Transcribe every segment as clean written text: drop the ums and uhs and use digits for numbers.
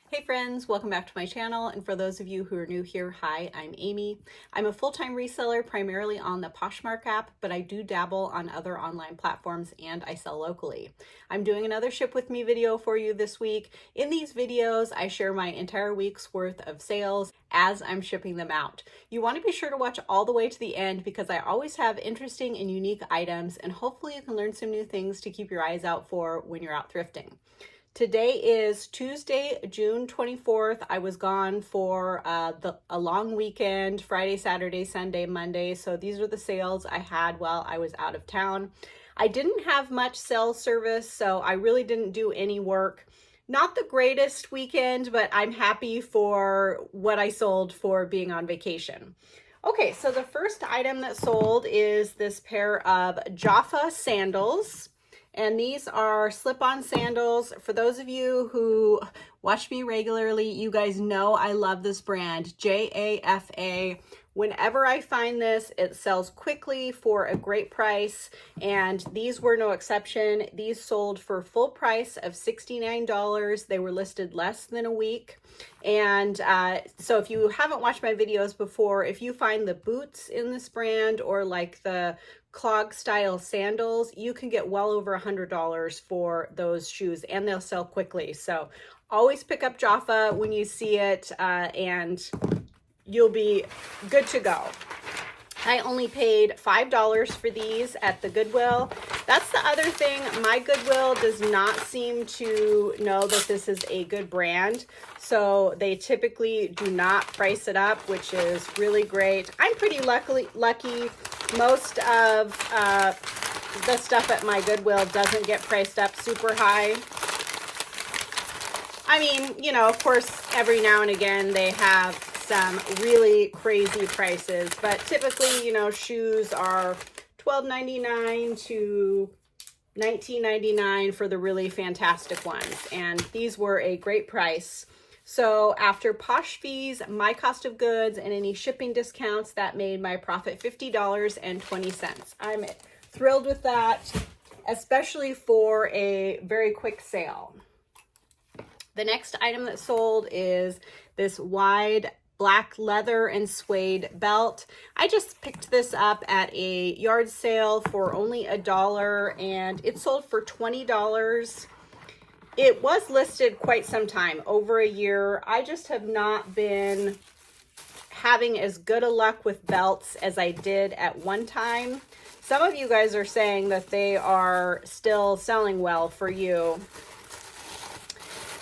Hey friends, welcome back to my channel. And for those of you who are new here, hi, I'm Amy. I'm a full-time reseller primarily on the Poshmark app, but I do dabble on other online platforms and I sell locally. I'm doing another ship with me video for you this week. In these videos, I share my entire week's worth of sales as I'm shipping them out. You want to be sure to watch all the way to the end because I always have interesting and unique items, and hopefully you can learn some new things to keep your eyes out for when you're out thrifting. Today is Tuesday, June 24th. I was gone for a long weekend, Friday, Saturday, Sunday, Monday. So these are the sales I had while I was out of town. I didn't have much cell service, so I really didn't do any work. Not the greatest weekend, but I'm happy for what I sold for being on vacation. Okay, so the first item that sold is this pair of Jaffa Sandals. And these are slip-on sandals. For those of you who watch me regularly, you guys know I love this brand, Jaffa. Whenever I find this, it sells quickly for a great price, and these were no exception. These sold for full price of $69. They were listed less than a week. And so if you haven't watched my videos before, if you find the boots in this brand or like the clog style sandals, you can get well over $100 for those shoes, and they'll sell quickly. So always pick up Jaffa when you see it, and you'll be good to go. I only paid $5 for these at the Goodwill. That's the other thing. My Goodwill does not seem to know that this is a good brand. So they typically do not price it up, which is really great. I'm pretty lucky. Most of the stuff at my Goodwill doesn't get priced up super high. I mean, you know, of course, every now and again they have some really crazy prices, but typically, you know, shoes are $12.99 to $19.99 for the really fantastic ones, and these were a great price. So after Posh fees, my cost of goods, and any shipping discounts, that made my profit $50.20. I'm thrilled with that, especially for a very quick sale. The next item that sold is this wide black leather and suede belt. I just picked this up at a yard sale for only $1, and it sold for $20. It was listed quite some time, over a year. I just have not been having as good a luck with belts as I did at one time. Some of you guys are saying that they are still selling well for you.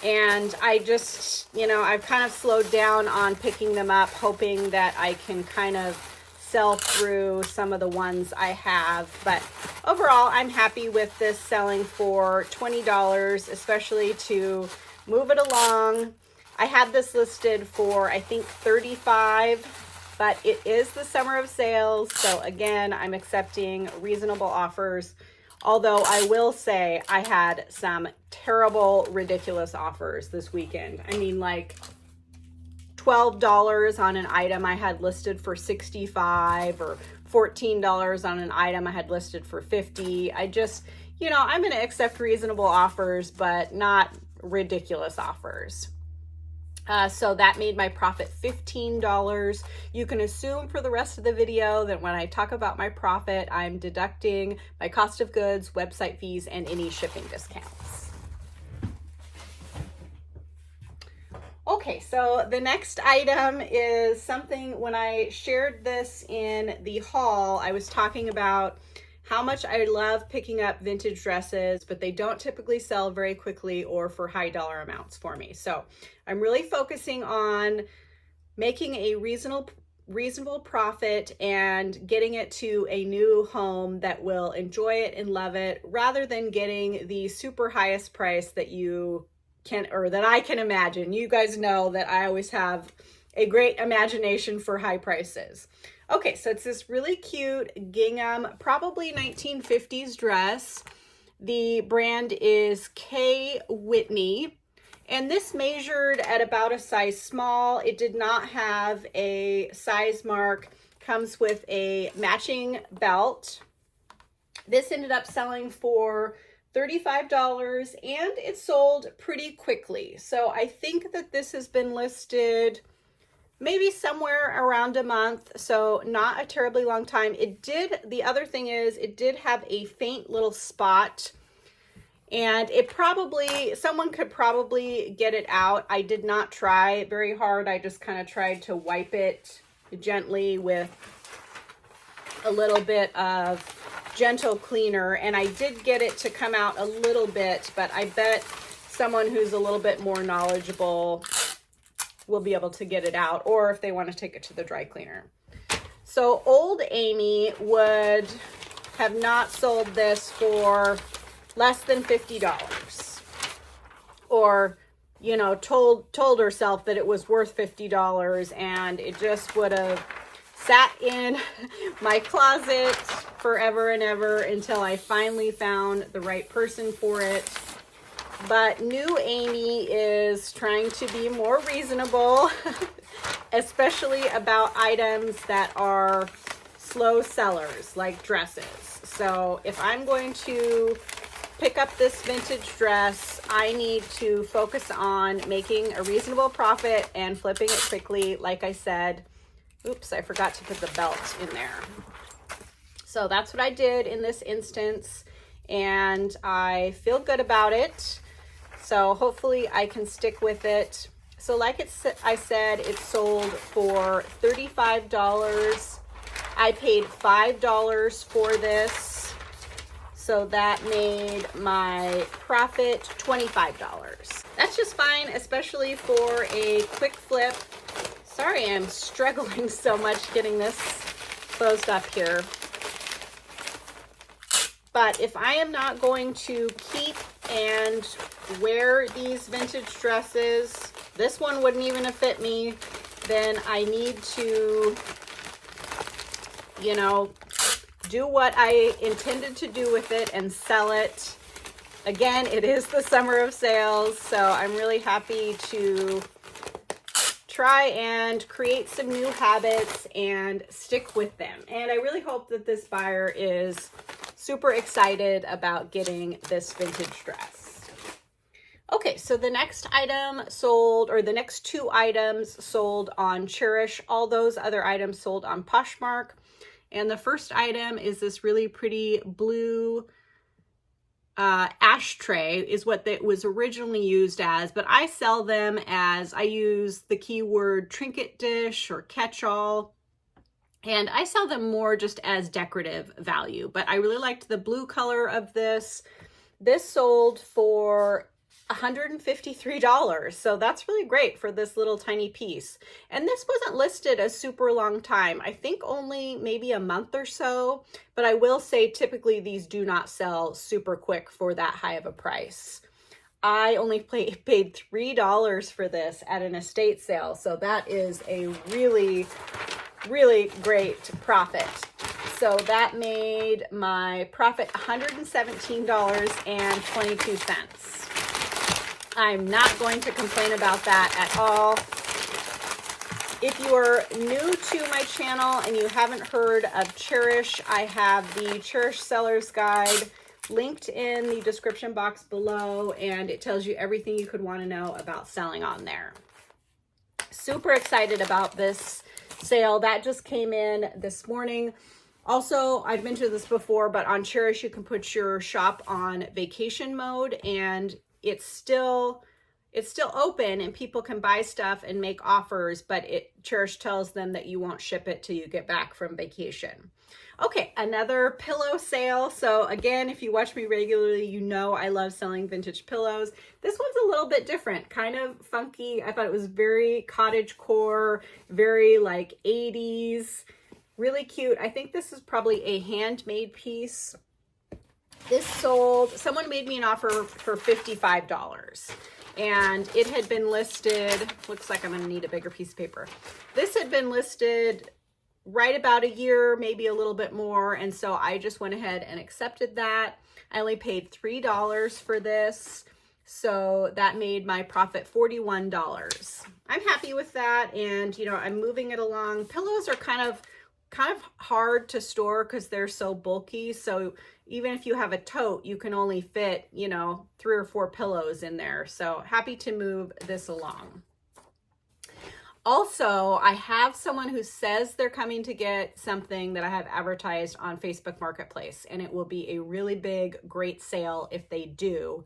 And I just, you know, I've kind of slowed down on picking them up, hoping that I can kind of sell through some of the ones I have. But overall, I'm happy with this selling for $20, especially to move it along. I had this listed for, I think, $35, but it is the summer of sales. So again, I'm accepting reasonable offers. Although I will say I had some terrible, ridiculous offers this weekend. I mean, like $12 on an item I had listed for $65, or $14 on an item I had listed for $50. I just, you know, I'm going to accept reasonable offers, but not ridiculous offers. So that made my profit $15. You can assume for the rest of the video that when I talk about my profit, I'm deducting my cost of goods, website fees, and any shipping discounts. Okay, so the next item is something, when I shared this in the haul, I was talking about how much I love picking up vintage dresses, but they don't typically sell very quickly or for high dollar amounts for me. So I'm really focusing on making a reasonable profit and getting it to a new home that will enjoy it and love it, rather than getting the super highest price that you can, or that I can imagine. You guys know that I always have a great imagination for high prices. Okay, so it's this really cute gingham, probably 1950s dress. The brand is K. Whitney, and this measured at about a size small. It did not have a size mark. Comes with a matching belt. This ended up selling for $35, and it sold pretty quickly. So I think that this has been listed maybe somewhere around a month, so not a terribly long time. It did, the other thing is, it did have a faint little spot, and it probably, someone could probably get it out. I did not try very hard. I just kind of tried to wipe it gently with a little bit of gentle cleaner, and I did get it to come out a little bit, but I bet someone who's a little bit more knowledgeable will be able to get it out, or if they want to take it to the dry cleaner. So old Amy would have not sold this for less than $50, or, you know, told herself that it was worth $50, and it just would have sat in my closet forever and ever until I finally found the right person for it. But new Amy is trying to be more reasonable, especially about items that are slow sellers like dresses. So if I'm going to pick up this vintage dress, I need to focus on making a reasonable profit and flipping it quickly. Like I said, oops, I forgot to put the belt in there. So that's what I did in this instance, and I feel good about it. So hopefully I can stick with it. So like I said, it sold for $35. I paid $5 for this. So that made my profit $25. That's just fine, especially for a quick flip. Sorry, I'm struggling so much getting this closed up here. But if I am not going to keep and wear these vintage dresses, this one wouldn't even have fit me, then I need to, you know, do what I intended to do with it and sell it. Again, it is the summer of sales, so I'm really happy to try and create some new habits and stick with them. And I really hope that this buyer is super excited about getting this vintage dress. Okay, so the next item sold, or the next two items sold on Chairish. All those other items sold on Poshmark. And the first item is this really pretty blue ashtray, is what that was originally used as, but I sell them as, I use the keyword trinket dish or catch-all, and I sell them more just as decorative value. But I really liked the blue color of this. This sold for $153, so that's really great for this little tiny piece. And this wasn't listed a super long time. I think only maybe a month or so, but I will say typically these do not sell super quick for that high of a price. I only paid $3 for this at an estate sale, so that is a really, really great profit. So that made my profit $117.22. I'm not going to complain about that at all. If you are new to my channel and you haven't heard of Chairish, I have the Chairish Seller's Guide linked in the description box below, and it tells you everything you could want to know about selling on there. Super excited about this sale. That just came in this morning. Also, I've mentioned this before, but on Chairish you can put your shop on vacation mode, and it's still open and people can buy stuff and make offers, but Chairish tells them that you won't ship it till you get back from vacation. Okay, another pillow sale. So again, if you watch me regularly, you know I love selling vintage pillows. This one's a little bit different, kind of funky. I thought it was very cottagecore, very like 80s, really cute. I think this is probably a handmade piece. This sold, someone made me an offer for $55, and it had been listed, looks like I'm gonna need a bigger piece of paper. This had been listed right about a year, maybe a little bit more, and so I just went ahead and accepted that. I only paid $3 for this, so that made my profit $41. I'm happy with that, and you know, I'm moving it along. Pillows are kind of hard to store because they're so bulky, so even if you have a tote, you can only fit, you know, 3 or 4 pillows in there. So happy to move this along. Also, I have someone who says they're coming to get something that I have advertised on Facebook Marketplace, and it will be a really big, great sale if they do.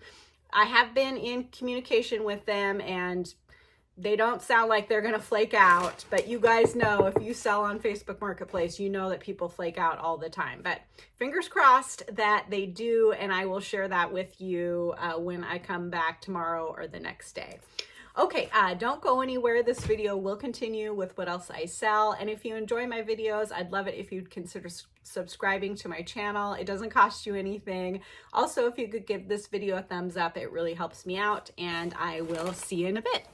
I have been in communication with them, and they don't sound like they're gonna flake out, but you guys know if you sell on Facebook Marketplace, you know that people flake out all the time. But fingers crossed that they do, and I will share that with you when I come back tomorrow or the next day. Okay, don't go anywhere. This video will continue with what else I sell. And if you enjoy my videos, I'd love it if you'd consider subscribing to my channel. It doesn't cost you anything. Also, if you could give this video a thumbs up, it really helps me out, and I will see you in a bit.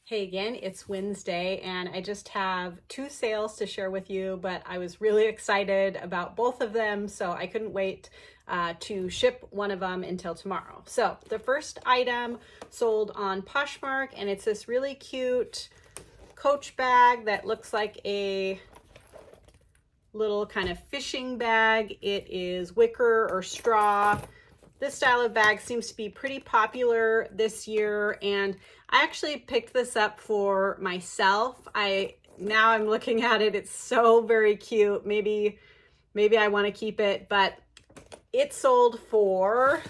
Hey again, it's Wednesday, and I just have 2 sales to share with you, but I was really excited about both of them, so I couldn't wait to ship one of them until tomorrow. So the first item sold on Poshmark, and it's this really cute Coach bag that looks like a little kind of fishing bag. It is wicker or straw. This style of bag seems to be pretty popular this year, and I actually picked this up for myself. Now I'm looking at it, it's so very cute. Maybe I want to keep it, but it sold for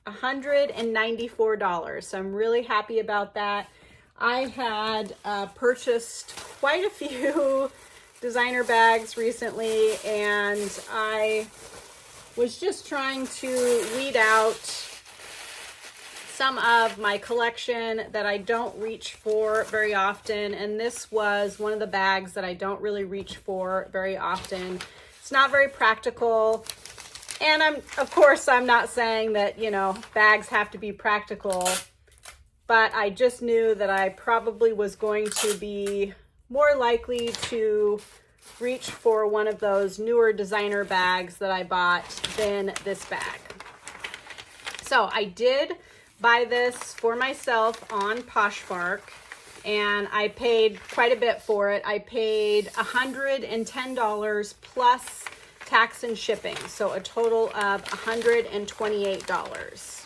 $194, so I'm really happy about that. I had purchased quite a few designer bags recently, and I was just trying to weed out some of my collection that I don't reach for very often, and this was one of the bags that I don't really reach for very often. It's not very practical, and of course I'm not saying that, you know, bags have to be practical, but I just knew that I probably was going to be more likely to reach for one of those newer designer bags that I bought than this bag. So I did buy this for myself on Poshmark, and I paid quite a bit for it. I paid $110 plus tax and shipping, so a total of $128.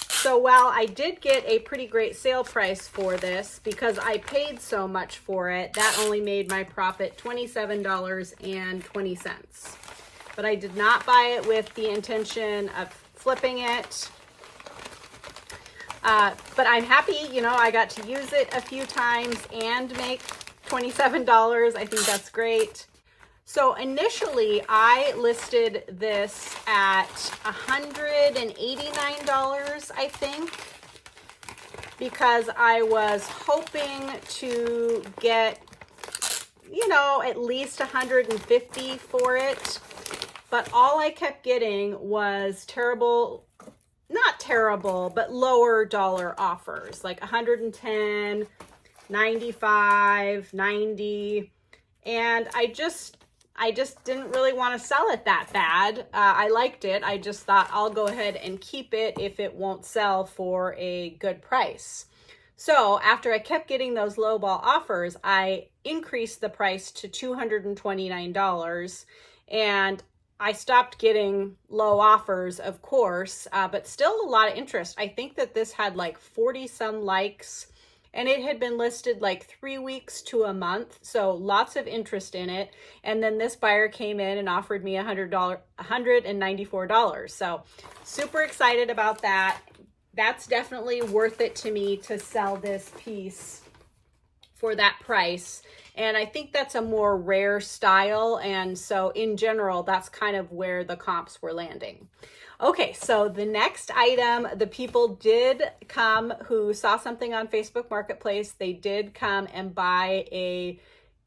So while I did get a pretty great sale price for this, because I paid so much for it, that only made my profit $27.20. But I did not buy it with the intention of flipping it. But I'm happy, you know, I got to use it a few times and make $27. I think that's great. So initially I listed this at $189, I think, because I was hoping to get, you know, at least $150 for it. But all I kept getting was not terrible, but lower dollar offers, like $110, $95, $90. And I just didn't really want to sell it that bad. I liked it. I just thought I'll go ahead and keep it if it won't sell for a good price. So after I kept getting those lowball offers, I increased the price to $229, and I stopped getting low offers, of course, but still a lot of interest. I think that this had like 40 some likes, and it had been listed like 3 weeks to a month, so lots of interest in it. And then this buyer came in and offered me $194. So super excited about that. That's definitely worth it to me to sell this piece for that price. And I think that's a more rare style, and so in general, that's kind of where the comps were landing. Okay, so the next item, the people did come who saw something on Facebook Marketplace. They did come and buy a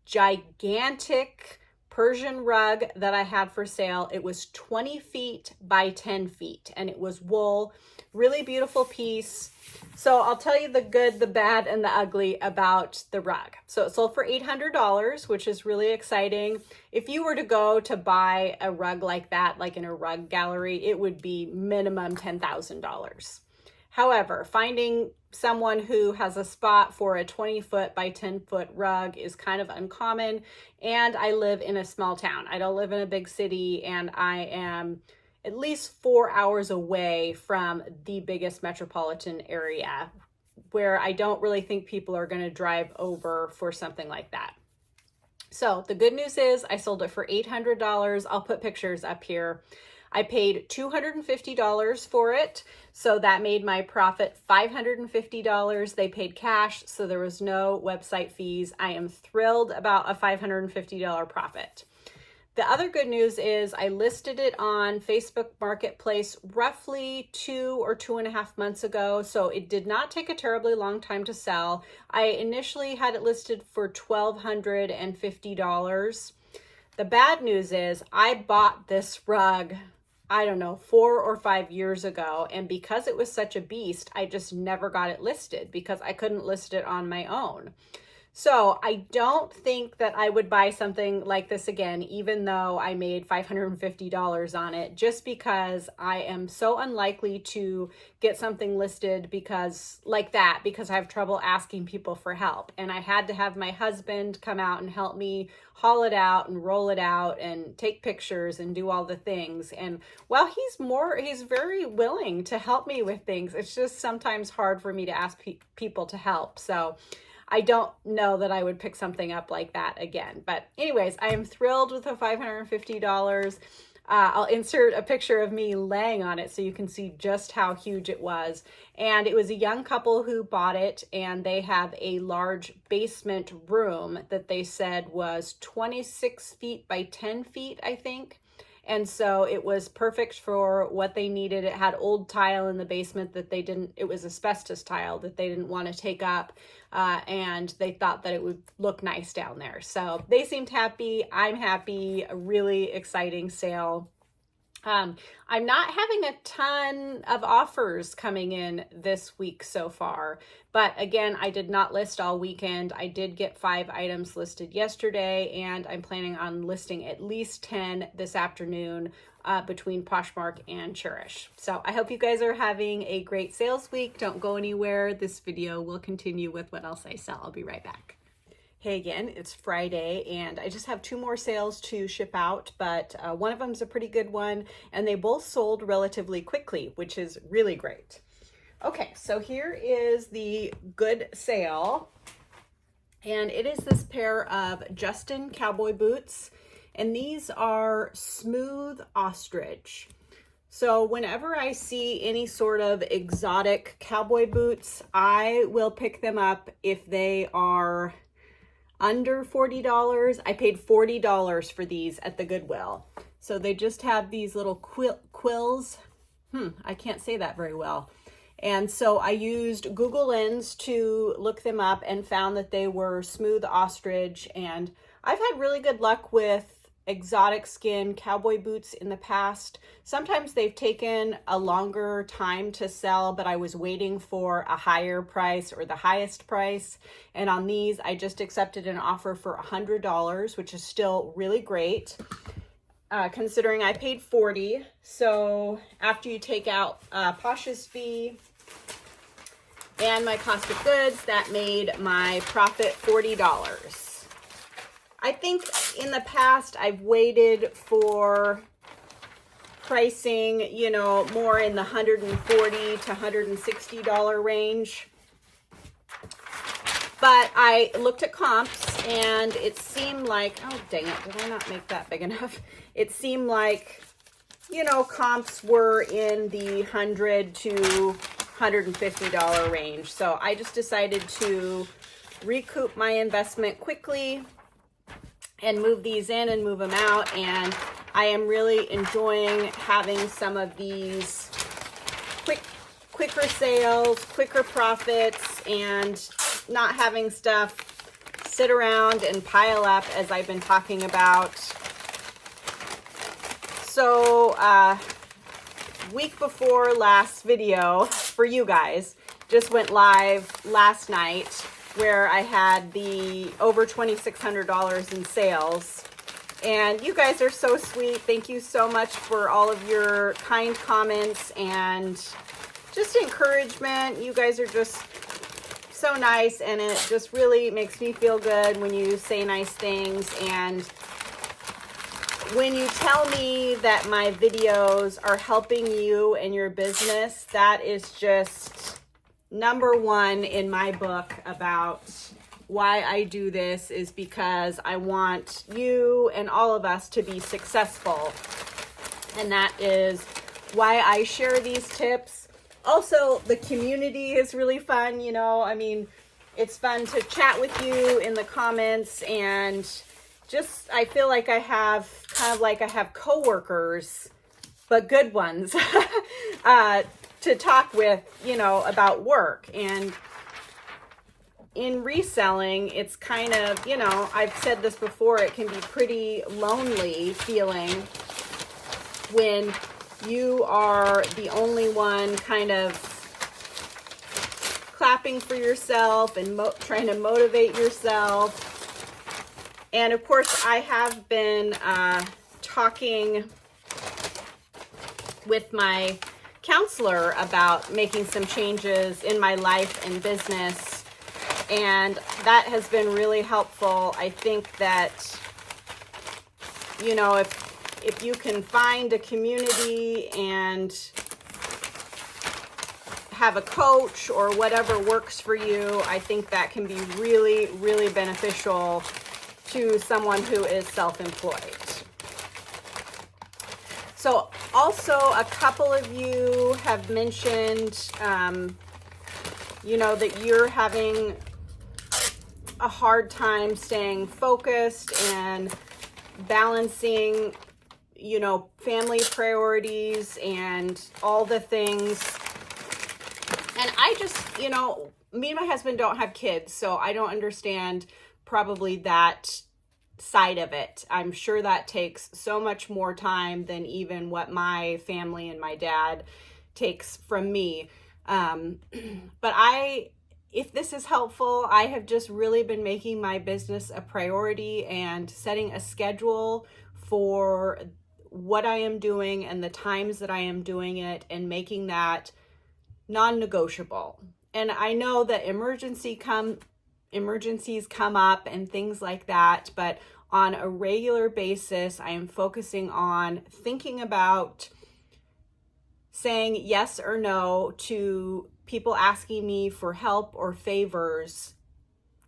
gigantic Persian rug that I had for sale. It was 20 feet by 10 feet, and it was wool. Really beautiful piece. So I'll tell you the good, the bad, and the ugly about the rug. So it sold for $800, which is really exciting. If you were to go to buy a rug like that, like in a rug gallery, it would be minimum $10,000. However, finding someone who has a spot for a 20-foot by 10-foot rug is kind of uncommon, and I live in a small town. I don't live in a big city, and I am at least 4 hours away from the biggest metropolitan area, where I don't really think people are going to drive over for something like that. So the good news is I sold it for $800. I'll put pictures up here. I paid $250 for it, so that made my profit $550. They paid cash, so there was no website fees. I am thrilled about a $550 profit. The other good news is I listed it on Facebook Marketplace roughly 2 or 2.5 months ago, so it did not take a terribly long time to sell. I initially had it listed for $1,250. The bad news is I bought this rug, I don't know, 4 or 5 years ago, and because it was such a beast, I just never got it listed because I couldn't list it on my own. So I don't think that I would buy something like this again, even though I made $550 on it, just because I am so unlikely to get something listed because I have trouble asking people for help. And I had to have my husband come out and help me haul it out and roll it out and take pictures and do all the things. And while he's very willing to help me with things, it's just sometimes hard for me to ask people to help. So I don't know that I would pick something up like that again. But anyways, I am thrilled with the $550. I'll insert a picture of me laying on it so you can see just how huge it was. And it was a young couple who bought it, and they have a large basement room that they said was 26 feet by 10 feet, I think. And so it was perfect for what they needed. It had old tile in the basement that it was asbestos tile that they didn't want to take up. And they thought that it would look nice down there. So they seemed happy. I'm happy. A really exciting sale. I'm not having a ton of offers coming in this week so far, but again, I did not list all weekend. I did get 5 items listed yesterday, and I'm planning on listing at least 10 this afternoon between Poshmark and Chairish. So I hope you guys are having a great sales week. Don't go anywhere. This video will continue with what else I sell. I'll be right back. Hey again, it's Friday, and I just have 2 more sales to ship out, but one of them is a pretty good one, and they both sold relatively quickly, which is really great. Okay, so here is the good sale, and it is this pair of Justin Cowboy boots, and these are smooth ostrich. So whenever I see any sort of exotic cowboy boots, I will pick them up if they are under $40. I paid $40 for these at the Goodwill. So they just have these little quills. I can't say that very well. And so I used Google Lens to look them up and found that they were smooth ostrich. And I've had really good luck with exotic skin cowboy boots in the past. Sometimes they've taken a longer time to sell, but I was waiting for a higher price or the highest price. And on these, I just accepted an offer for $100, which is still really great, considering I paid $40. So after you take out Posh's fee and my cost of goods, that made my profit $40. I think in the past I've waited for pricing, you know, more in the $140 to $160 range. But I looked at comps and it seemed like, oh dang it, did I not make that big enough? It seemed like, you know, comps were in the $100 to $150 range. So I just decided to recoup my investment quickly and move these in and move them out. And I am really enjoying having some of these quicker sales, quicker profits, and not having stuff sit around and pile up as I've been talking about. So week before last video for you guys just went live last night, where I had the over $2,600 in sales. And you guys are so sweet. Thank you so much for all of your kind comments and just encouragement. You guys are just so nice, and it just really makes me feel good when you say nice things. And when you tell me that my videos are helping you and your business, that is just number one in my book about why I do this, is because I want you and all of us to be successful. And that is why I share these tips. Also, the community is really fun, you know. I mean, it's fun to chat with you in the comments, and just, I feel like I have coworkers, but good ones, to talk with, you know, about work. And in reselling, it's kind of, you know, I've said this before, it can be pretty lonely feeling when you are the only one kind of clapping for yourself and trying to motivate yourself. And of course, I have been talking with my counselor about making some changes in my life and business, and that has been really helpful. I think that, you know, if you can find a community and have a coach or whatever works for you, I think that can be really, really beneficial to someone who is self-employed. So also, a couple of you have mentioned, you know, that you're having a hard time staying focused and balancing, you know, family priorities and all the things. And I just, you know, me and my husband don't have kids, so I don't understand probably that side of it. I'm sure that takes so much more time than even what my family and my dad takes from me. But if this is helpful, I have just really been making my business a priority and setting a schedule for what I am doing and the times that I am doing it, and making that non-negotiable. And I know that emergencies come up and things like that, but on a regular basis, I am focusing on thinking about saying yes or no to people asking me for help or favors,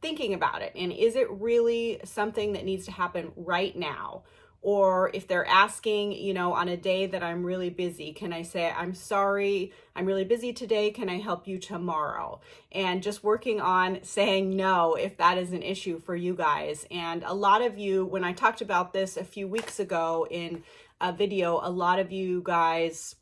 thinking about it. And is it really something that needs to happen right now? Or if they're asking, you know, on a day that I'm really busy, can I say, I'm sorry, I'm really busy today, can I help you tomorrow? And just working on saying no if that is an issue for you guys. And a lot of you, when I talked about this a few weeks ago in a video, a lot of you guys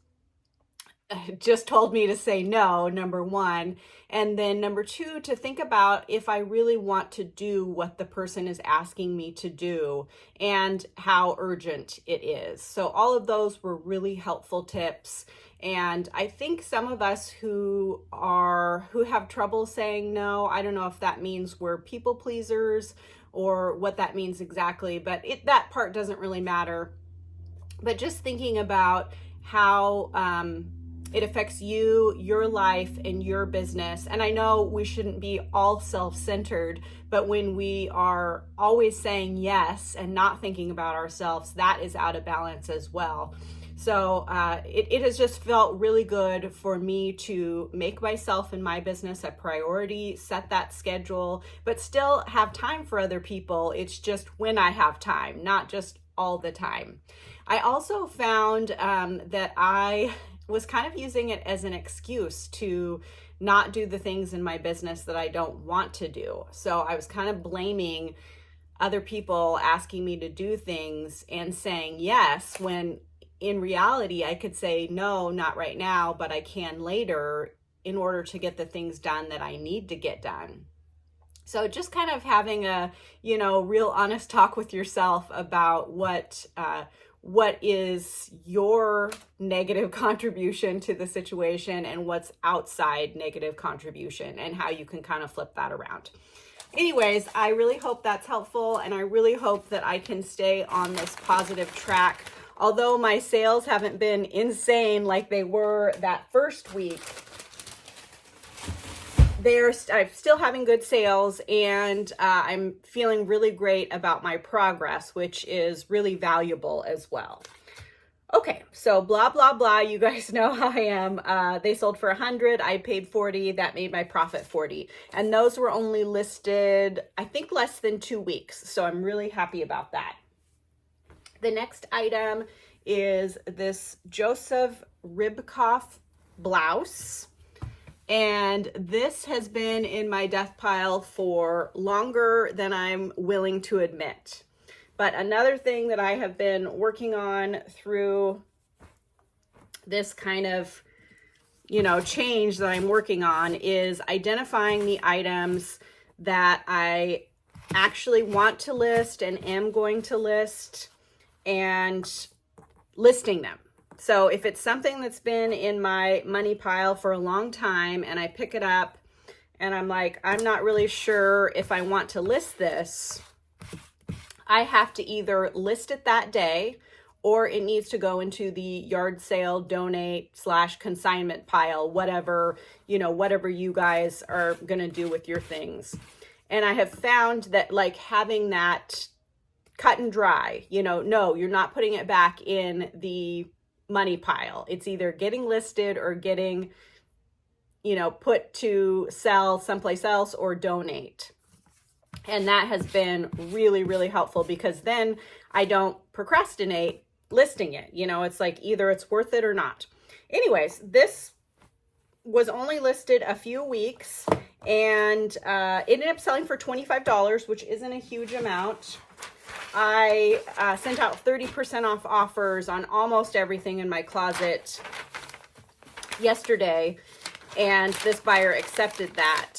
just told me to say no, number one. And then number two, to think about if I really want to do what the person is asking me to do and how urgent it is. So all of those were really helpful tips. And I think some of us who have trouble saying no, I don't know if that means we're people pleasers or what that means exactly, but that part doesn't really matter. But just thinking about how it affects you, your life, and your business. And I know we shouldn't be all self-centered, but when we are always saying yes and not thinking about ourselves, that is out of balance as well. So it has just felt really good for me to make myself and my business a priority, set that schedule, but still have time for other people. It's just when I have time, not just all the time. I also found that I was kind of using it as an excuse to not do the things in my business that I don't want to do. So I was kind of blaming other people asking me to do things and saying yes, when in reality I could say no, not right now, but I can later, in order to get the things done that I need to get done. So just kind of having a, you know, real honest talk with yourself about what is your negative contribution to the situation and what's outside negative contribution, and how you can kind of flip that around. Anyways, I really hope that's helpful, and I really hope that I can stay on this positive track. Although my sales haven't been insane like they were that first week, I'm still having good sales, and I'm feeling really great about my progress, which is really valuable as well. Okay, so blah, blah, blah. You guys know how I am. They sold for 100. I paid 40. That made my profit 40. And those were only listed, I think, less than 2 weeks. So I'm really happy about that. The next item is this Joseph Ribkoff blouse. And this has been in my death pile for longer than I'm willing to admit. But another thing that I have been working on through this kind of, change that I'm working on is identifying the items that I actually want to list and am going to list and listing them. So if it's something that's been in my money pile for a long time and I pick it up and I'm like, I'm not really sure if I want to list this, I have to either list it that day or it needs to go into the yard sale, donate / consignment pile, whatever you guys are going to do with your things. And I have found that like having that cut and dry, no, you're not putting it back in the money pile. It's either getting listed or getting, put to sell someplace else or donate. And that has been really, really helpful because then I don't procrastinate listing it. It's like either it's worth it or not. Anyways, this was only listed a few weeks and it ended up selling for $25, which isn't a huge amount. I sent out 30% off offers on almost everything in my closet yesterday, and this buyer accepted that.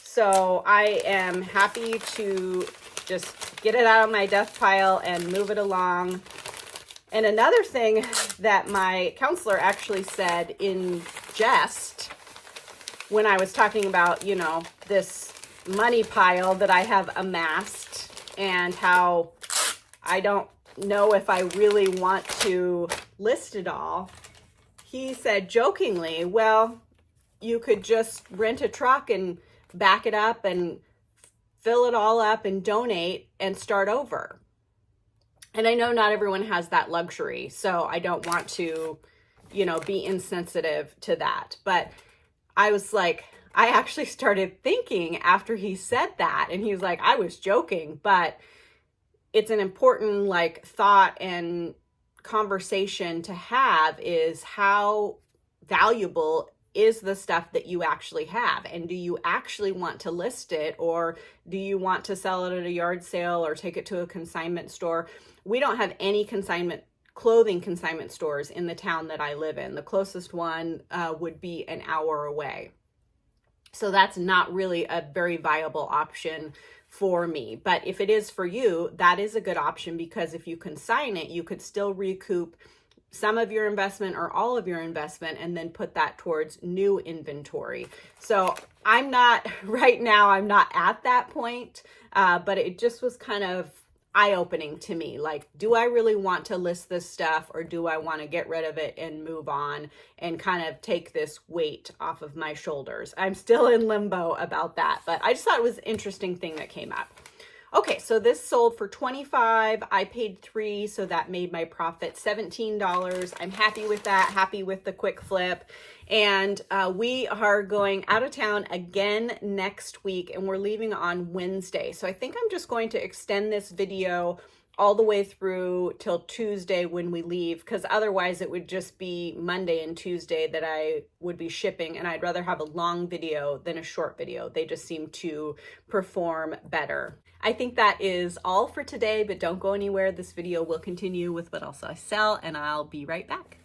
So I am happy to just get it out of my death pile and move it along. And another thing that my counselor actually said in jest when I was talking about, this money pile that I have amassed and how I don't know if I really want to list it all, he said jokingly, well, you could just rent a truck and back it up and fill it all up and donate and start over. And I know not everyone has that luxury, so I don't want to, be insensitive to that. But I was like, I actually started thinking after he said that, and he was like, I was joking, but it's an important thought and conversation to have is how valuable is the stuff that you actually have, and do you actually want to list it, or do you want to sell it at a yard sale or take it to a consignment store? We don't have any clothing consignment stores in the town that I live in. The closest one would be an hour away. So that's not really a very viable option for me. But if it is for you, that is a good option, because if you consign it, you could still recoup some of your investment or all of your investment and then put that towards new inventory. So I'm not at that point, but it just was kind of eye-opening to me. Like, do I really want to list this stuff, or do I want to get rid of it and move on and kind of take this weight off of my shoulders? I'm still in limbo about that, but I just thought it was an interesting thing that came up. Okay, so this sold for $25. I paid $3, so that made my profit $17. I'm happy with that, happy with the quick flip. And we are going out of town again next week, and we're leaving on Wednesday. So I think I'm just going to extend this video all the way through till Tuesday when we leave, because otherwise it would just be Monday and Tuesday that I would be shipping, and I'd rather have a long video than a short video. They just seem to perform better. I think that is all for today, but don't go anywhere. This video will continue with what else I sell, and I'll be right back.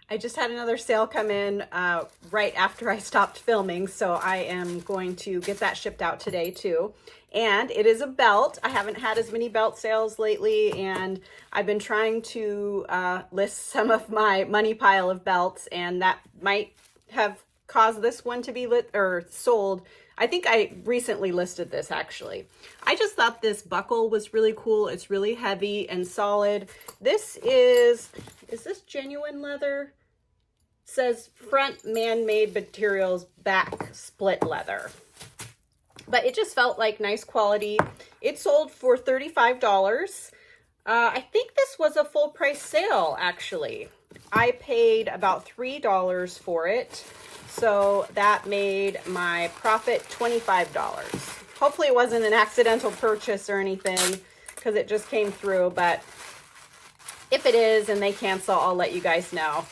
I just had another sale come in right after I stopped filming, so I am going to get that shipped out today too. And it is a belt. I haven't had as many belt sales lately, and I've been trying to list some of my money pile of belts, and that might have caused this one to be sold. I think I recently listed this actually. I just thought this buckle was really cool. It's really heavy and solid. This is this genuine leather? says front man-made materials, back split leather. But it just felt like nice quality. It sold for $35. I think this was a full price sale, actually. I paid about $3 for it. So that made my profit $25. Hopefully it wasn't an accidental purchase or anything, because it just came through. But if it is and they cancel, I'll let you guys know.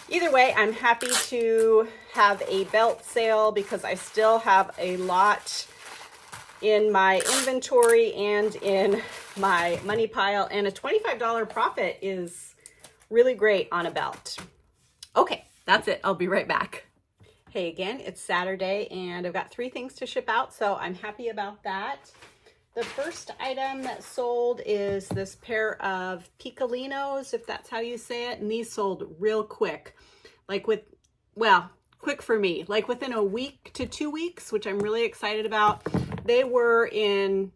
Either way, I'm happy to have a belt sale because I still have a lot in my inventory and in my money pile, and a $25 profit is really great on a belt. Okay, that's it. I'll be right back. Hey again, it's Saturday and I've got 3 things to ship out, so I'm happy about that. The first item that sold is this pair of picolinos, if that's how you say it, and these sold real quick. Like quick for me, like within a week to 2 weeks, which I'm really excited about. They were in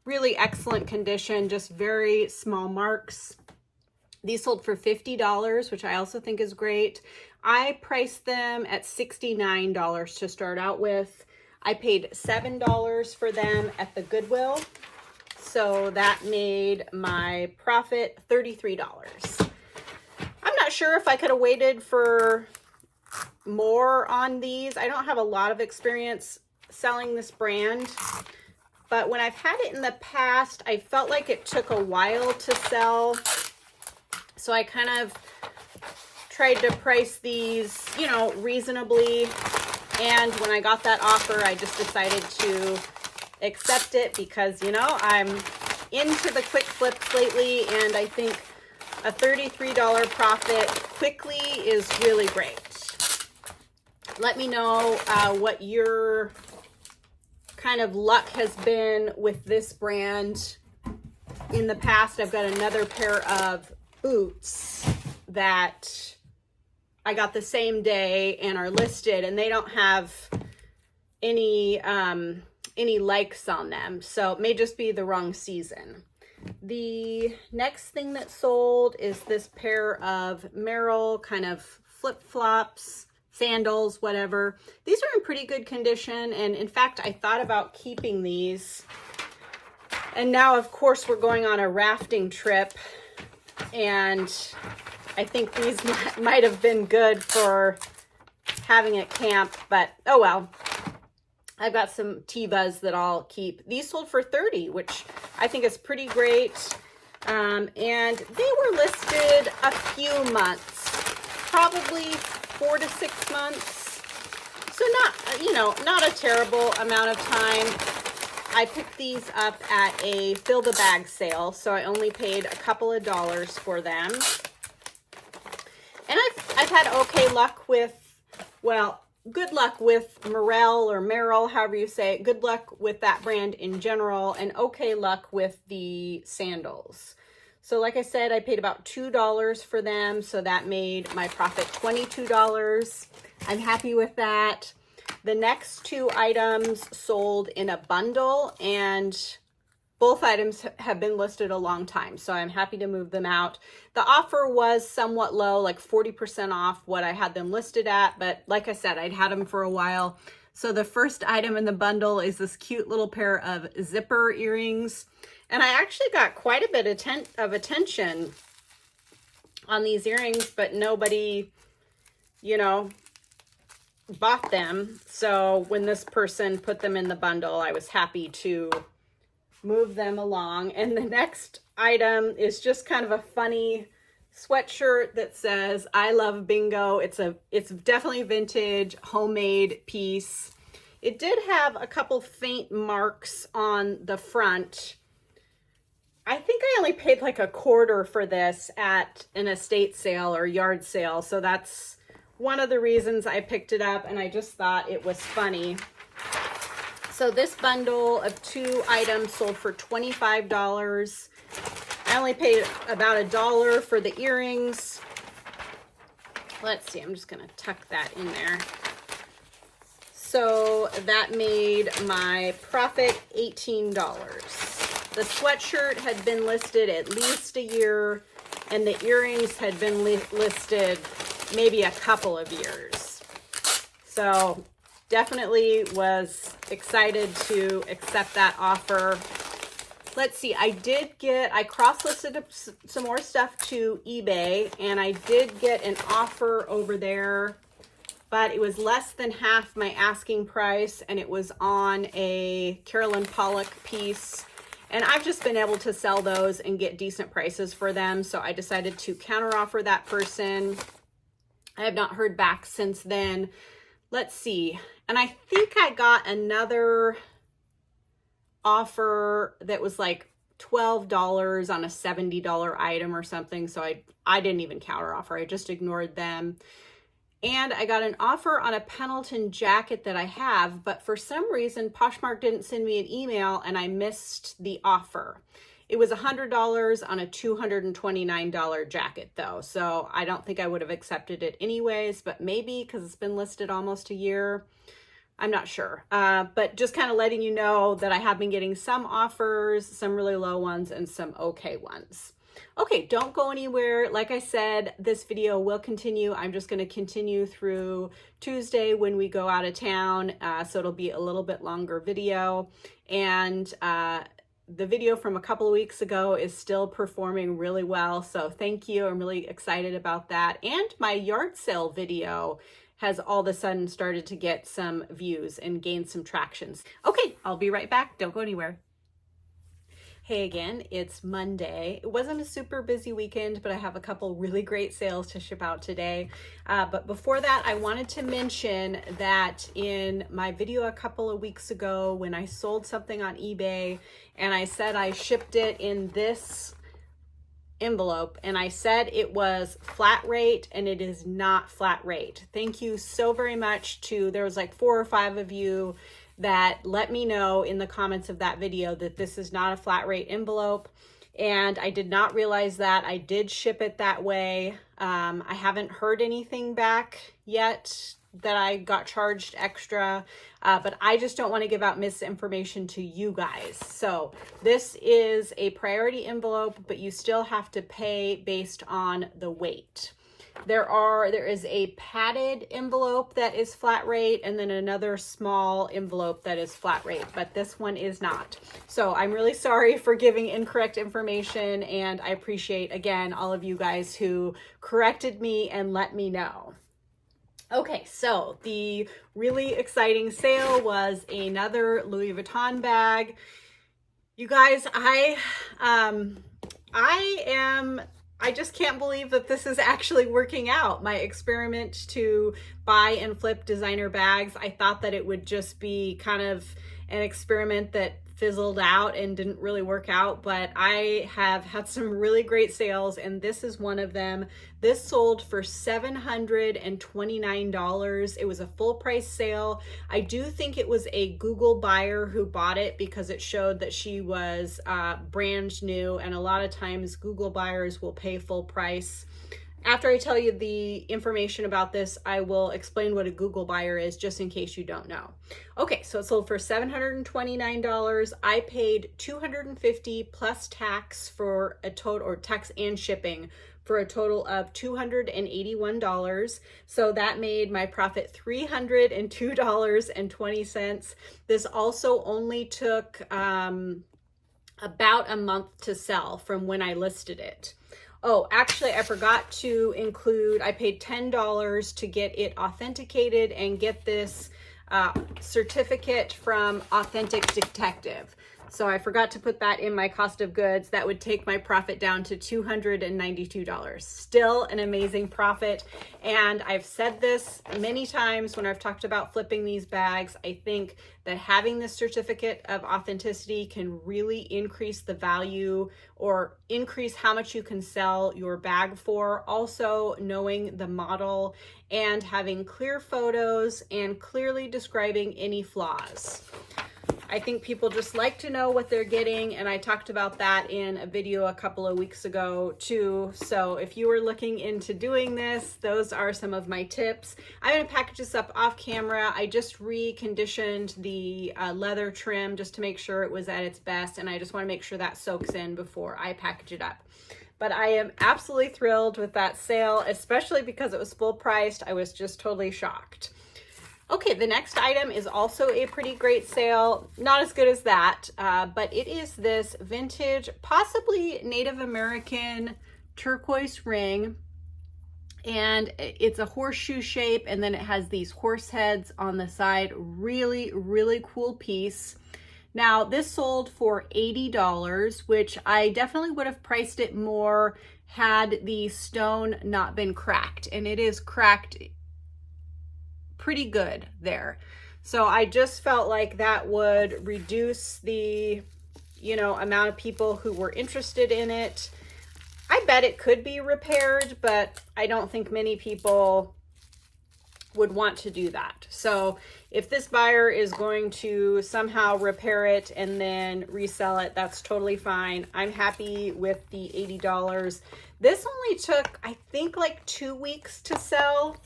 really excellent condition, just very small marks. These sold for $50, which I also think is great. I priced them at $69 to start out with. I paid $7 for them at the Goodwill. So that made my profit $33. I'm not sure if I could have waited for more on these. I don't have a lot of experience selling this brand, but when I've had it in the past, I felt like it took a while to sell. So I kind of tried to price these, you know, reasonably. And when I got that offer, I just decided to accept it because, you know, I'm into the quick flips lately, and I think a $33 profit quickly is really great. Let me know what your kind of luck has been with this brand in the past. I've got another pair of boots that I got the same day and are listed, and they don't have any likes on them, so it may just be the wrong season. The next thing that sold is this pair of Merrell kind of flip-flops, sandals, whatever. These are in pretty good condition, and in fact, I thought about keeping these. And now, of course, we're going on a rafting trip, and I think these might have been good for having at camp, but oh well. I've got some Tevas that I'll keep. These sold for $30, which I think is pretty great. And they were listed a few months, probably 4 to 6 months. So not, you know, not a terrible amount of time. I picked these up at a fill the bag sale, so I only paid a couple of dollars for them. And I've had okay luck with, well, good luck with Merrell, however you say it. Good luck with that brand in general, and okay luck with the sandals. So like I said, I paid about $2 for them, so that made my profit $22. I'm happy with that. The next 2 items sold in a bundle, and both items have been listed a long time, so I'm happy to move them out. The offer was somewhat low, like 40% off what I had them listed at, but like I said, I'd had them for a while. So the first item in the bundle is this cute little pair of zipper earrings, and I actually got quite a bit of attention on these earrings, but nobody, you know, bought them. So when this person put them in the bundle, I was happy to move them along. And the next item is just kind of a funny sweatshirt that says I love bingo. It's definitely vintage, homemade piece. It did have a couple faint marks on the front. I think I only paid like $1/4 for this at an estate sale or yard sale, so that's one of the reasons I picked it up, and I just thought it was funny. So this bundle of 2 items sold for $25. I only paid about $1 for the earrings. Let's see, I'm just gonna tuck that in there. So that made my profit $18. The sweatshirt had been listed at least a year, and the earrings had been listed maybe a couple of years. So definitely was excited to accept that offer. Let's see, I cross-listed some more stuff to eBay, and I did get an offer over there, but it was less than half my asking price, and it was on a Carolyn Pollock piece. And I've just been able to sell those and get decent prices for them, so I decided to counteroffer that person. I have not heard back since then. Let's see, and I think I got another offer that was like $12 on a $70 item or something. So I didn't even counter offer. I just ignored them. And I got an offer on a Pendleton jacket that I have, but for some reason, Poshmark didn't send me an email and I missed the offer. It was $100 on a $229 jacket though. So I don't think I would have accepted it anyways, but maybe because it's been listed almost a year. I'm not sure, but just kind of letting you know that I have been getting some offers, some really low ones, and some okay ones. Okay, don't go anywhere. Like I said, this video will continue. I'm just going to continue through Tuesday when we go out of town, so it'll be a little bit longer video. And the video from a couple of weeks ago is still performing really well, so thank you. I'm really excited about that. And my yard sale video has all of a sudden started to get some views and gain some tractions. Okay, I'll be right back. Don't go anywhere. Hey again, it's Monday. It wasn't a super busy weekend, but I have a couple really great sales to ship out today. But before that, I wanted to mention that in my video a couple of weeks ago when I sold something on eBay and I said I shipped it in this envelope and I said it was flat rate, and it is not flat rate. Thank you so very much there was like 4 or 5 of you that let me know in the comments of that video that this is not a flat rate envelope, and I did not realize that. I did ship it that way. I haven't heard anything back yet that I got charged extra, but I just don't want to give out misinformation to you guys. So this is a priority envelope, but you still have to pay based on the weight. There is a padded envelope that is flat rate, and then another small envelope that is flat rate, but this one is not. So I'm really sorry for giving incorrect information, and I appreciate, again, all of you guys who corrected me and let me know. Okay, so the really exciting sale was another Louis Vuitton bag. You guys, I just can't believe that this is actually working out. My experiment to buy and flip designer bags, I thought that it would just be kind of an experiment that fizzled out and didn't really work out, but I have had some really great sales, and this is one of them. This sold for $729. It was a full price sale. I do think it was a Google buyer who bought it because it showed that she was brand new, and a lot of times Google buyers will pay full price. After I tell you the information about this, I will explain what a Google buyer is, just in case you don't know. Okay, so it sold for $729. I paid $250 plus tax for a total, or tax and shipping, for a total of $281. So that made my profit $302.20. This also only took about a month to sell from when I listed it. Oh, actually, I forgot to include, I paid $10 to get it authenticated and get this certificate from Authentic Detective. So I forgot to put that in my cost of goods. That would take my profit down to $292. Still an amazing profit. And I've said this many times when I've talked about flipping these bags. I think that having this certificate of authenticity can really increase the value, or increase how much you can sell your bag for. Also, knowing the model and having clear photos and clearly describing any flaws. I think people just like to know what they're getting, and I talked about that in a video a couple of weeks ago too. So if you were looking into doing this, those are some of my tips. I'm going to package this up off camera. I just reconditioned the leather trim just to make sure it was at its best, and I just want to make sure that soaks in before I package it up. but I am absolutely thrilled with that sale, especially because it was full priced. I was just totally shocked. Okay, the next item is also a pretty great sale. Not as good as that, but it is this vintage, possibly Native American turquoise ring. And it's a horseshoe shape, and then it has these horse heads on the side. Really, really cool piece. Now, this sold for $80, which I definitely would have priced it more had the stone not been cracked. And it is cracked pretty good there. So I just felt like that would reduce the, amount of people who were interested in it. I bet it could be repaired, but I don't think many people would want to do that. So if this buyer is going to somehow repair it and then resell it, that's totally fine. I'm happy with the $80. This only took, I think, like 2 weeks to sell,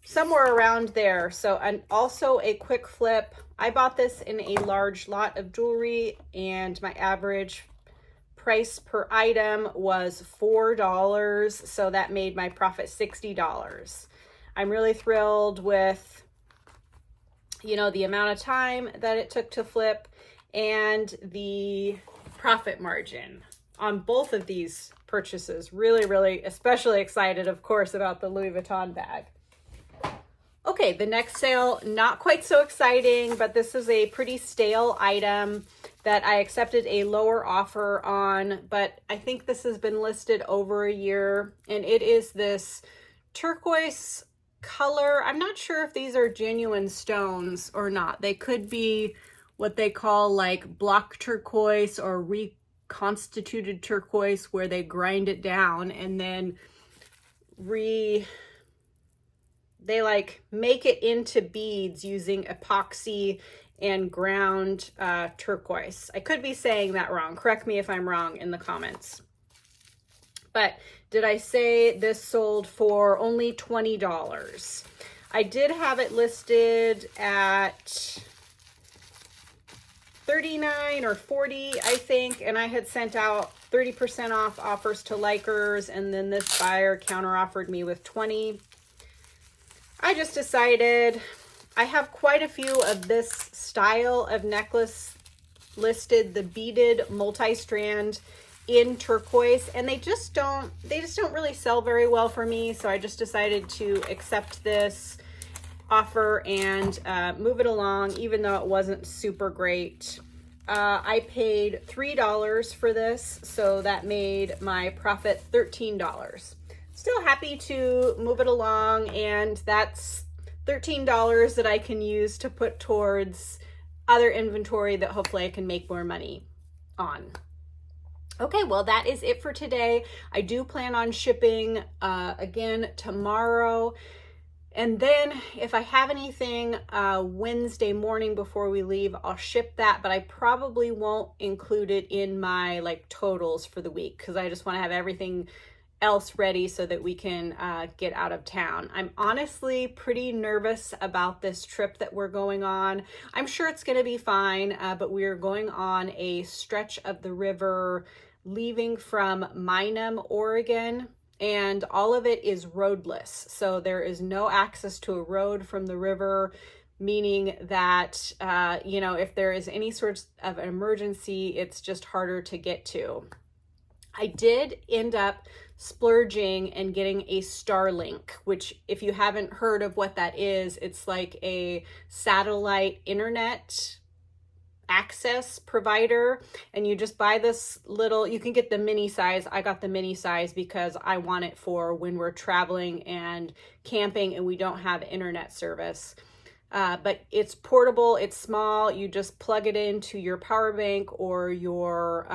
somewhere around there. So, and also a quick flip. I bought this in a large lot of jewelry, and my average price per item was $4. So that made my profit $60. I'm really thrilled with, the amount of time that it took to flip and the profit margin on both of these purchases. Really, really, especially excited, of course, about the Louis Vuitton bag. Okay, the next sale, not quite so exciting, but this is a pretty stale item that I accepted a lower offer on, but I think this has been listed over a year, and it is this turquoise color. I'm not sure if these are genuine stones or not. They could be what they call like block turquoise or reconstituted turquoise, where they grind it down and then they like make it into beads using epoxy and ground turquoise. I could be saying that wrong. Correct me if I'm wrong in the comments. But did I say this sold for only $20? I did have it listed at $39 or $40, I think, and I had sent out 30% off offers to likers, and then this buyer counter offered me with $20. I just decided, I have quite a few of this style of necklace listed, the beaded multi-strand in turquoise, and they just don't really sell very well for me. So I just decided to accept this offer and move it along, even though it wasn't super great. I paid $3 for this, so that made my profit $13. Still happy to move it along, and that's $13 that I can use to put towards other inventory that hopefully I can make more money on. Okay, well, that is it for today. I do plan on shipping again tomorrow. And then if I have anything Wednesday morning before we leave, I'll ship that, but I probably won't include it in my totals for the week, because I just want to have everything else ready so that we can get out of town. I'm honestly pretty nervous about this trip that we're going on. I'm sure it's going to be fine, but we're going on a stretch of the river leaving from Minam, Oregon, and all of it is roadless. So there is no access to a road from the river, meaning that, if there is any sort of emergency, it's just harder to get to. I did end up splurging and getting a Starlink, which, if you haven't heard of what that is, it's like a satellite internet access provider, and you just buy this little, you can get the mini size. I got the mini size because I want it for when we're traveling and camping and we don't have internet service. But it's portable, it's small, you just plug it into your power bank or your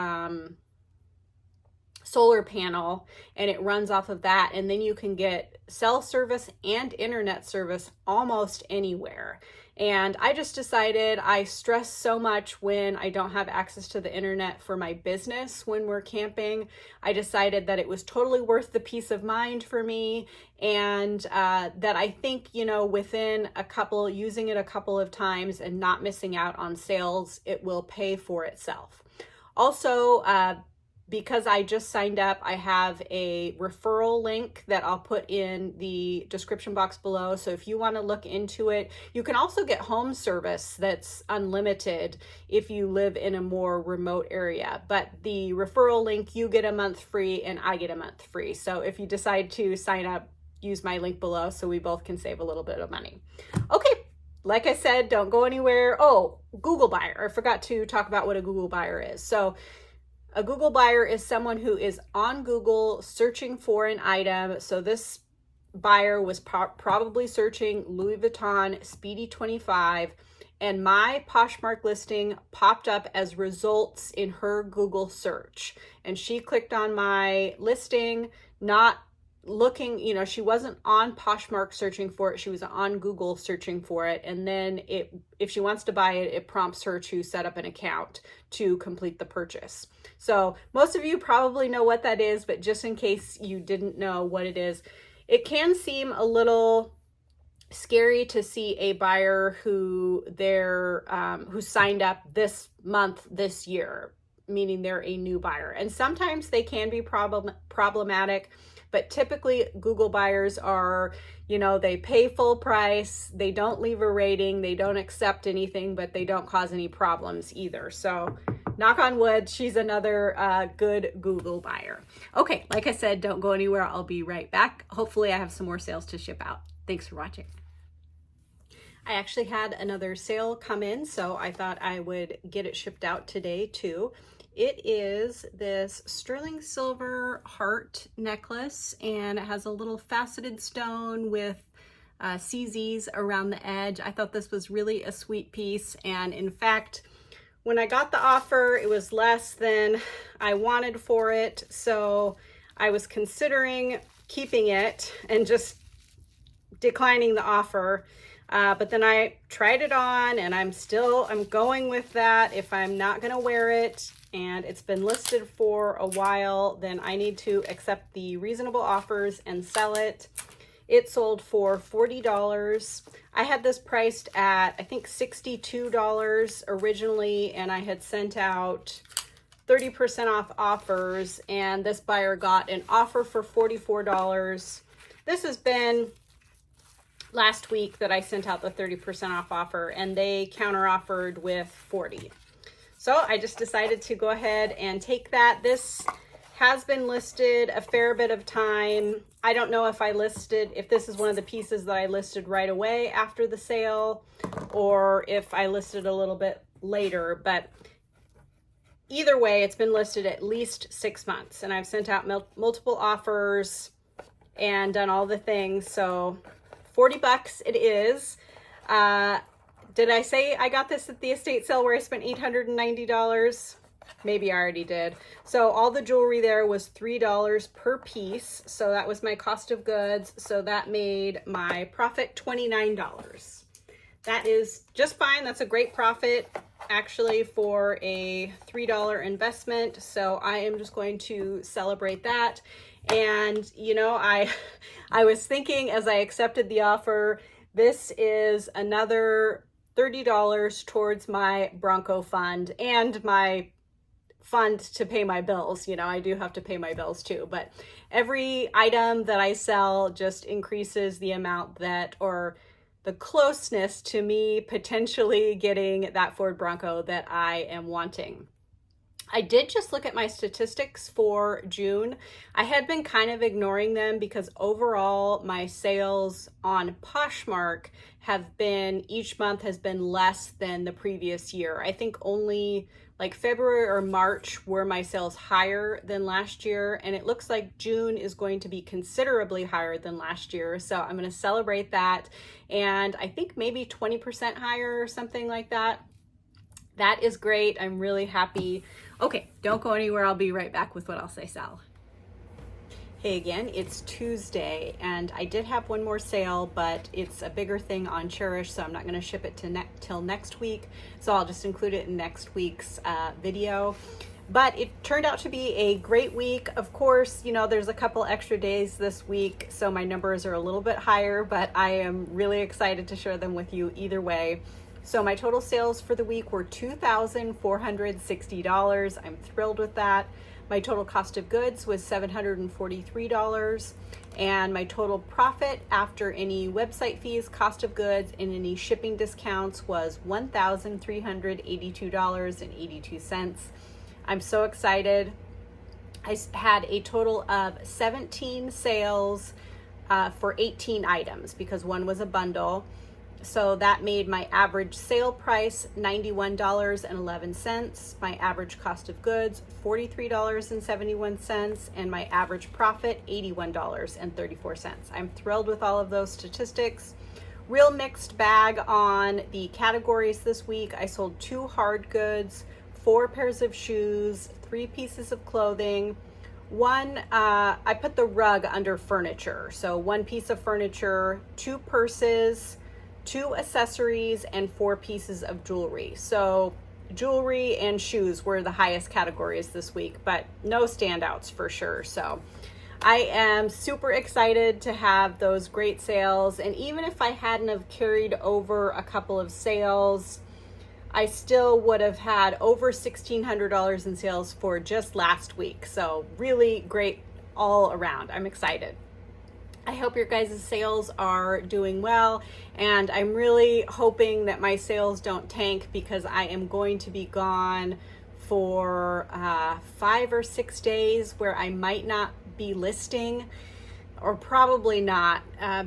solar panel, and it runs off of that, and then you can get cell service and internet service almost anywhere. And I just decided, I stress so much when I don't have access to the internet for my business when we're camping. I decided that it was totally worth the peace of mind for me, and that I think, within using it a couple of times and not missing out on sales, it will pay for itself. Also, because I just signed up, I have a referral link that I'll put in the description box below. So if you want to look into it, you can also get home service that's unlimited if you live in a more remote area. But the referral link, you get a month free and I get a month free. So if you decide to sign up, use my link below so we both can save a little bit of money. Okay, like I said, don't go anywhere. Oh, Google buyer. I forgot to talk about what a Google buyer is. So a Google buyer is someone who is on Google searching for an item. So this buyer was probably searching Louis Vuitton Speedy 25, and my Poshmark listing popped up as results in her Google search. And she clicked on my listing, not looking, you know, she wasn't on Poshmark searching for it, she was on Google searching for it. And then if she wants to buy it, it prompts her to set up an account to complete the purchase. So most of you probably know what that is, but just in case you didn't know what it is, it can seem a little scary to see a buyer who signed up this month, this year, meaning they're a new buyer. And sometimes they can be problematic. But typically Google buyers are, you know, they pay full price, they don't leave a rating, they don't accept anything, but they don't cause any problems either. So knock on wood, she's another good Google buyer. Okay, like I said, don't go anywhere. I'll be right back. Hopefully I have some more sales to ship out. Thanks for watching. I actually had another sale come in, so I thought I would get it shipped out today too. It is this sterling silver heart necklace, and it has a little faceted stone with CZs around the edge. I thought this was really a sweet piece, and in fact, when I got the offer, it was less than I wanted for it, so I was considering keeping it and just declining the offer. But then I tried it on, and I'm going with that. If I'm not gonna wear it and it's been listed for a while, then I need to accept the reasonable offers and sell it. It sold for $40. I had this priced at, I think, $62 originally, and I had sent out 30% off offers, and this buyer got an offer for $44. This has been last week that I sent out the 30% off offer, and they counter offered with 40. So I just decided to go ahead and take that. This has been listed a fair bit of time. I don't know if if this is one of the pieces that I listed right away after the sale, or if I listed a little bit later, but either way, it's been listed at least 6 months, and I've sent out multiple offers and done all the things. So $40 it is. Did I say I got this at the estate sale where I spent $890? Maybe I already did. So all the jewelry there was $3 per piece. So that was my cost of goods. So that made my profit $29. That is just fine. That's a great profit actually for a $3 investment. So I am just going to celebrate that. And you know, I was thinking as I accepted the offer, this is another $30 towards my Bronco fund and my fund to pay my bills. You know, I do have to pay my bills too, but every item that I sell just increases the amount that, or the closeness to me potentially getting that Ford Bronco that I am wanting. I did just look at my statistics for June. I had been kind of ignoring them because overall my sales on Poshmark have been, each month has been less than the previous year. I think only like February or March were my sales higher than last year, and it looks like June is going to be considerably higher than last year. So I'm going to celebrate that, and I think maybe 20% higher or something like that. That is great. I'm really happy. Okay, don't go anywhere. I'll be right back with what else I sell. Hey again, it's Tuesday, and I did have one more sale, but it's a bigger thing on Chairish, so I'm not going to ship it till next week. So I'll just include it in next week's video. But it turned out to be a great week. Of course, you know, there's a couple extra days this week, so my numbers are a little bit higher, but I am really excited to share them with you either way. So my total sales for the week were $2,460. I'm thrilled with that. My total cost of goods was $743, and my total profit after any website fees, cost of goods, and any shipping discounts was $1,382.82. I'm so excited. I had a total of 17 sales for 18 items because one was a bundle. So that made my average sale price $91.11, my average cost of goods $43.71, and my average profit $81.34. I'm thrilled with all of those statistics. Real mixed bag on the categories this week. I sold 2 hard goods, 4 pairs of shoes, 3 pieces of clothing. I put the rug under furniture. So 1 piece of furniture, 2 purses, 2 accessories, and 4 pieces of jewelry. So jewelry and shoes were the highest categories this week, but no standouts for sure. So I am super excited to have those great sales. And even if I hadn't have carried over a couple of sales, I still would have had over $1,600 in sales for just last week. So really great all around. I'm excited. I hope your guys' sales are doing well, and I'm really hoping that my sales don't tank because I am going to be gone for 5 or 6 days where I might not be listing, or probably not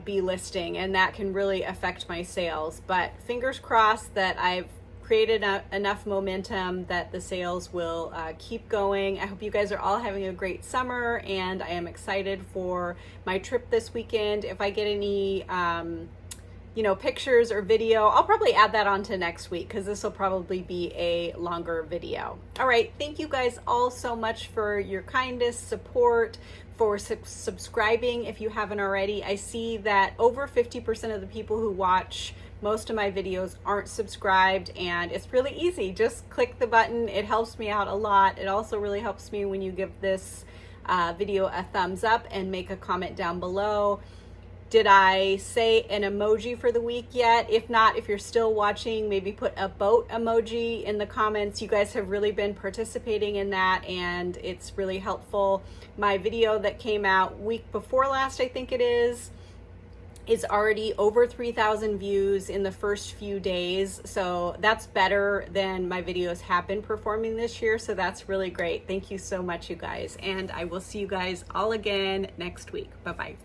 be listing, and that can really affect my sales. But fingers crossed that I've created enough momentum that the sales will keep going. I hope you guys are all having a great summer, and I am excited for my trip this weekend. If I get any pictures or video, I'll probably add that on to next week because this will probably be a longer video. All right, thank you guys all so much for your kindness, support, for subscribing if you haven't already. I see that over 50% of the people who watch most of my videos aren't subscribed, and it's really easy. Just click the button. It helps me out a lot. It also really helps me when you give this video a thumbs up and make a comment down below. Did I say an emoji for the week yet? If not, if you're still watching, maybe put a boat emoji in the comments. You guys have really been participating in that, and it's really helpful. My video that came out week before last, I think it is already over 3,000 views in the first few days. So that's better than my videos have been performing this year. So that's really great. Thank you so much, you guys. And I will see you guys all again next week. Bye-bye.